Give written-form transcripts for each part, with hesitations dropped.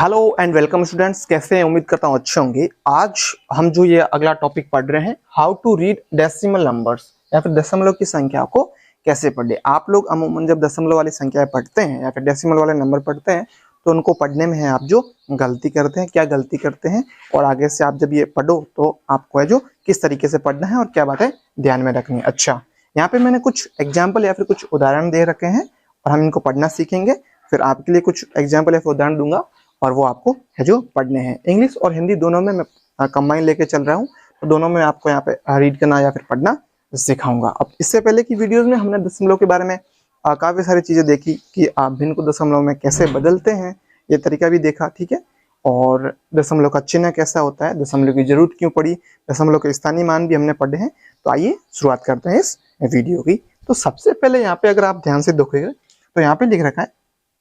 Hello and welcome students, कैसे हैं? उम्मीद करता हूँ अच्छे होंगे। आज हम जो ये अगला टॉपिक पढ़ रहे हैं, how to read decimal numbers या फिर दशमलव की संख्या को कैसे पढ़े। आप लोग अमूमन जब दशमलव वाली संख्याएं पढ़ते हैं या फिर डेसिमल वाले नंबर पढ़ते हैं तो उनको पढ़ने में है आप जो गलती करते हैं, क्या गलती करते हैं, और आगे से आप जब ये पढ़ो तो आपको है जो किस तरीके से पढ़ना है और क्या बातें ध्यान में रखनी है। अच्छा, यहाँ पे मैंने कुछ एग्जाम्पल या फिर कुछ उदाहरण दे रखे हैं और हम इनको पढ़ना सीखेंगे। फिर आपके लिए कुछ एग्जाम्पल या फिर उदाहरण दूंगा और वो आपको है जो पढ़ने हैं। इंग्लिश और हिंदी दोनों में मैं कंबाइन लेके चल रहा हूँ, तो दोनों में आपको यहाँ पे रीड करना या फिर पढ़ना सिखाऊंगा। अब इससे पहले की वीडियोस में हमने दशमलव के बारे में काफ़ी सारी चीज़ें देखी कि आप भिन्न को दशमलव में कैसे बदलते हैं, ये तरीका भी देखा, ठीक है। और दशमलव का चिन्ह कैसा होता है, दशमलव की जरूरत क्यों पड़ी, दशमलव के स्थानीय मान भी हमने पढ़े हैं। तो आइए शुरुआत करते हैं इस वीडियो की। तो सबसे पहले यहाँ पे अगर आप ध्यान से देखोगे तो यहाँ पे लिख रखा है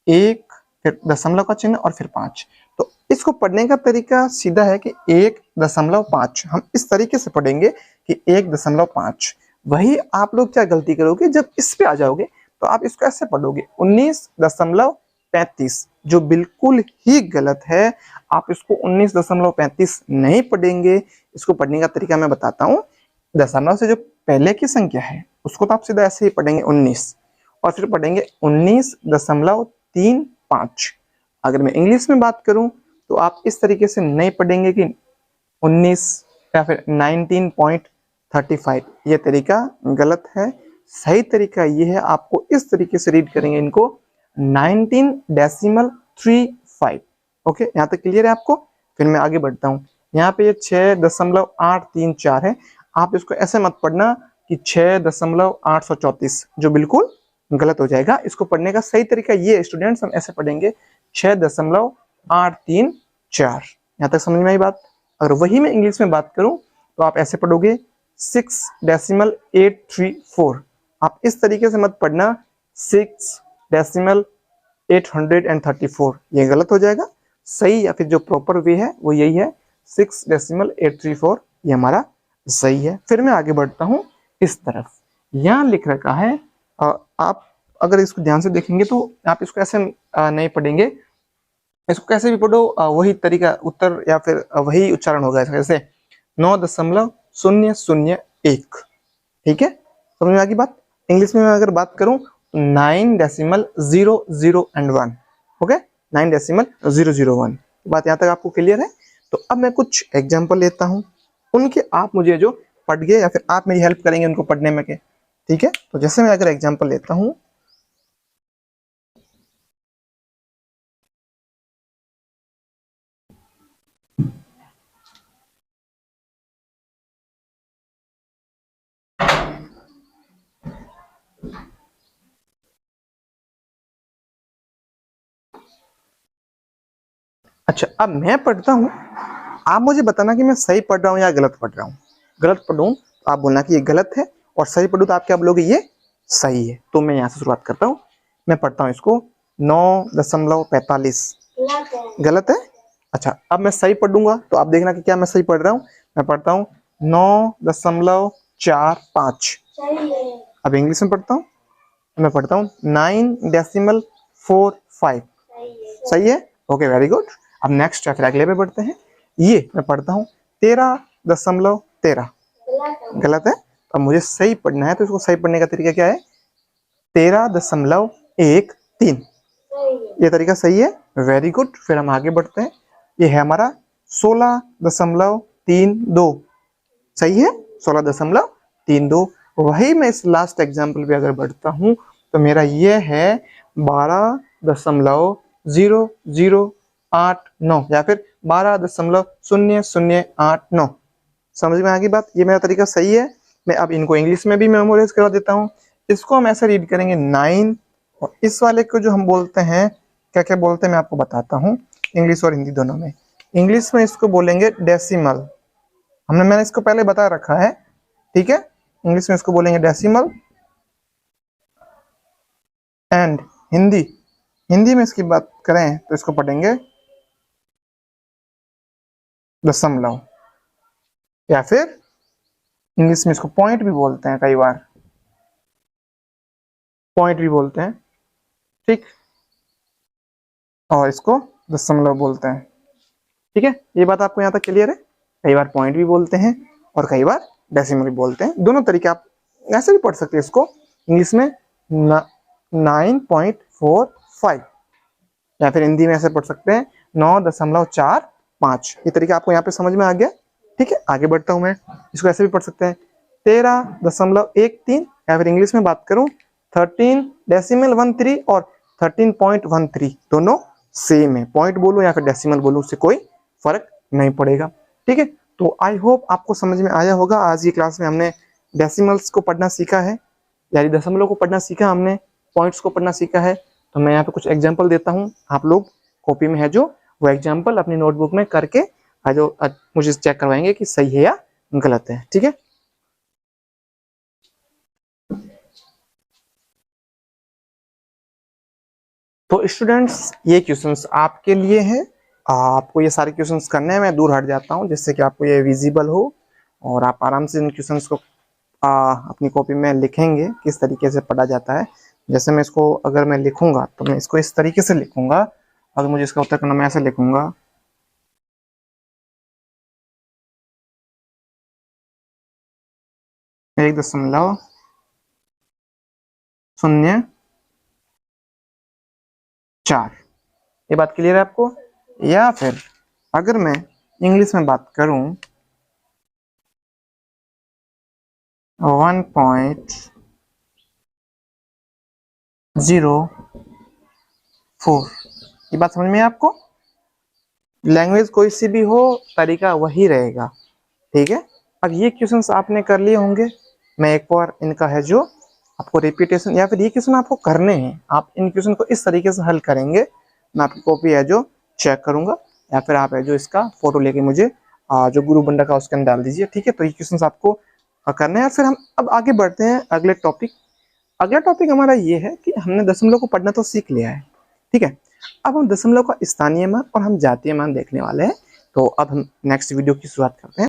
1, फिर दशमलव का चिन्ह और फिर 5। तो इसको पढ़ने का तरीका सीधा है कि 1.5। हम इस तरीके से पढ़ेंगे कि 1.5। वही आप लोग क्या गलती करोगे, जब इस पे आ जाओगे तो आप इसको ऐसे पढ़ोगे 19.35, जो बिल्कुल ही गलत है। आप इसको 19.35 नहीं पढ़ेंगे। इसको पढ़ने का तरीका मैं बताता हूँ। दशमलव से जो पहले की संख्या है उसको तो आप सीधा ऐसे ही पढ़ेंगे 19, और फिर पढ़ेंगे 19.35। अगर मैं इंग्लिश में बात करूं तो आप इस तरीके से नहीं पढ़ेंगे कि 19 या फिर 19.35। ये तरीका गलत है। सही तरीका ये है, आपको इस तरीके से रीड करेंगे इनको 19.35। ओके, यहाँ तक क्लियर है आपको? फिर मैं आगे बढ़ता हूँ। यहाँ पे ये 6.834 है। आप इसको ऐसे मत पढ़ना कि 6.834, जो बिल्कुल गलत हो जाएगा। इसको पढ़ने का सही तरीका ये है स्टूडेंट्स, हम ऐसे पढ़ेंगे 6.834। यहाँ तक समझ में आई बात? अगर वही मैं इंग्लिश में बात करूं तो आप ऐसे पढ़ोगे 6.834। आप इस तरीके से मत पढ़ना 6.834, ये गलत हो जाएगा। सही या फिर जो प्रॉपर वे है वो यही है, 6.834, ये हमारा सही है। फिर मैं आगे बढ़ता हूँ इस तरफ। यहाँ लिख रखा है, आप अगर इसको ध्यान से देखेंगे तो आप इसको ऐसे नहीं पढ़ेंगे, इसको कैसे भी पढ़ो वही तरीका उत्तर या फिर वही उच्चारण होगा। जैसे 9.001, ठीक है, समझ में आ गई बात? इंग्लिश में मैं अगर बात करूं 9.001, ओके, 9.001। बात यहाँ तक आपको क्लियर है? तो अब मैं कुछ एग्जाम्पल लेता हूँ, उनके आप मुझे जो पढ़ गए या फिर आप मेरी हेल्प करेंगे उनको पढ़ने में के, ठीक है। तो जैसे मैं अगर एग्जाम्पल लेता हूँ, अच्छा अब मैं पढ़ता हूँ, आप मुझे बताना कि मैं सही पढ़ रहा हूँ या गलत पढ़ रहा हूँ। गलत पढ़ूँ तो आप बोलना कि ये गलत है, और सही पढ़ूँ तो आप क्या बोलोगे, ये सही है। तो मैं यहाँ से शुरुआत करता हूँ। मैं पढ़ता हूँ इसको 9.45, गलत है। अच्छा, अब मैं सही पढ़ूंगा तो आप देखना कि क्या मैं सही पढ़ रहा हूँ। मैं पढ़ता हूँ 9.45। अब इंग्लिश में पढ़ता हूँ, मैं पढ़ता हूँ 9.45। सही है, ओके, वेरी गुड। अब नेक्स्ट या फिर अगले पे बढ़ते हैं। ये मैं पढ़ता हूँ 13.13, गलत है। अब मुझे सही पढ़ना है, तो इसको सही पढ़ने का तरीका क्या है, 13.13, ये तरीका सही है, वेरी गुड। फिर हम आगे बढ़ते हैं। ये है हमारा 16.32, सही है, 16.32। वही मैं इस लास्ट एग्जाम्पल पे अगर बढ़ता हूँ तो मेरा ये है 12.0089 या फिर 12.0089। समझ में आ गई बात? ये मेरा तरीका सही है। मैं अब इनको इंग्लिश में भी मेमोराइज करा देता हूँ। इसको हम ऐसे रीड करेंगे 9, और इस वाले को जो हम बोलते हैं, क्या क्या बोलते हैं मैं आपको बताता हूँ, इंग्लिश और हिंदी दोनों में। इंग्लिश में इसको बोलेंगे डेसिमल, मैंने इसको पहले बता रखा है, ठीक है। इंग्लिश में इसको बोलेंगे डेसिमल, एंड हिंदी में इसकी बात करें तो इसको पढ़ेंगे दशमलव, या फिर इंग्लिश में इसको पॉइंट भी बोलते हैं, कई बार पॉइंट भी बोलते हैं, ठीक। और इसको दशमलव बोलते हैं। ठीक है, ये बात आपको यहाँ तक क्लियर है। कई बार पॉइंट भी बोलते हैं और कई बार डेसिमल भी बोलते हैं, दोनों तरीके आप ऐसे भी पढ़ सकते हैं इसको। इंग्लिश में 9.45 या फिर हिंदी में ऐसे पढ़ सकते हैं 9.45। ये तरीका आपको यहाँ पे समझ में आ गया। ठीक है, आगे बढ़ता हूं मैं। इसको ऐसे भी पढ़ सकते हैं 13.13 या फिर इंग्लिश में बात करूं 13.13 और 13.13 दोनों सेम है। पॉइंट बोलो या फिर डेसिमल बोलो, उससे कोई फर्क नहीं पड़ेगा। ठीक है, तो आई होप आपको समझ में आया होगा। आज की क्लास में हमने डेसिमल्स को पढ़ना सीखा है, यानी दशमलव को पढ़ना सीखा हमने, पॉइंट्स को पढ़ना सीखा है। तो मैं यहाँ पे कुछ एग्जाम्पल देता हूँ, आप लोग कॉपी में है जो वो एग्जाम्पल अपनी नोटबुक में करके जो मुझे चेक करवाएंगे कि सही है या गलत है। ठीक है, तो स्टूडेंट्स ये क्वेश्चंस आपके लिए हैं। आपको ये सारे क्वेश्चंस करने हैं। मैं दूर हट जाता हूँ जिससे कि आपको ये विजिबल हो और आप आराम से इन क्वेश्चंस को अपनी कॉपी में लिखेंगे किस तरीके से पढ़ा जाता है। जैसे मैं इसको अगर मैं लिखूंगा तो मैं इसको इस तरीके से लिखूंगा। अगर मुझे इसका उत्तर करना, मैं ऐसे लिखूंगा 1.04। ये बात क्लियर है आपको? या फिर अगर मैं इंग्लिश में बात करूं 1.04। ये बात समझ में है आपको? लैंग्वेज कोई सी भी हो, तरीका वही रहेगा। ठीक है, अब ये क्वेश्चंस आपने कर लिए होंगे। मैं एक बार इनका है जो आपको रिपीटेशन, या फिर ये क्वेश्चन आपको करने हैं, आप इन क्वेश्चन को इस तरीके से हल करेंगे। मैं आपकी कॉपी है जो चेक करूंगा, या फिर आप है जो इसका फोटो लेके मुझे जो गुरु बंडा का उसके अंदर डाल दीजिए। ठीक है, तो ये क्वेश्चन आपको करने हैं। फिर हम अब आगे बढ़ते हैं अगले टॉपिक। अगला टॉपिक हमारा ये है कि हमने दशमलव को पढ़ना तो सीख लिया है। ठीक है, अब हम दशमलव का स्थानीय मान और हम जातीय मान देखने वाले हैं। तो अब हम नेक्स्ट वीडियो की शुरुआत करते हैं।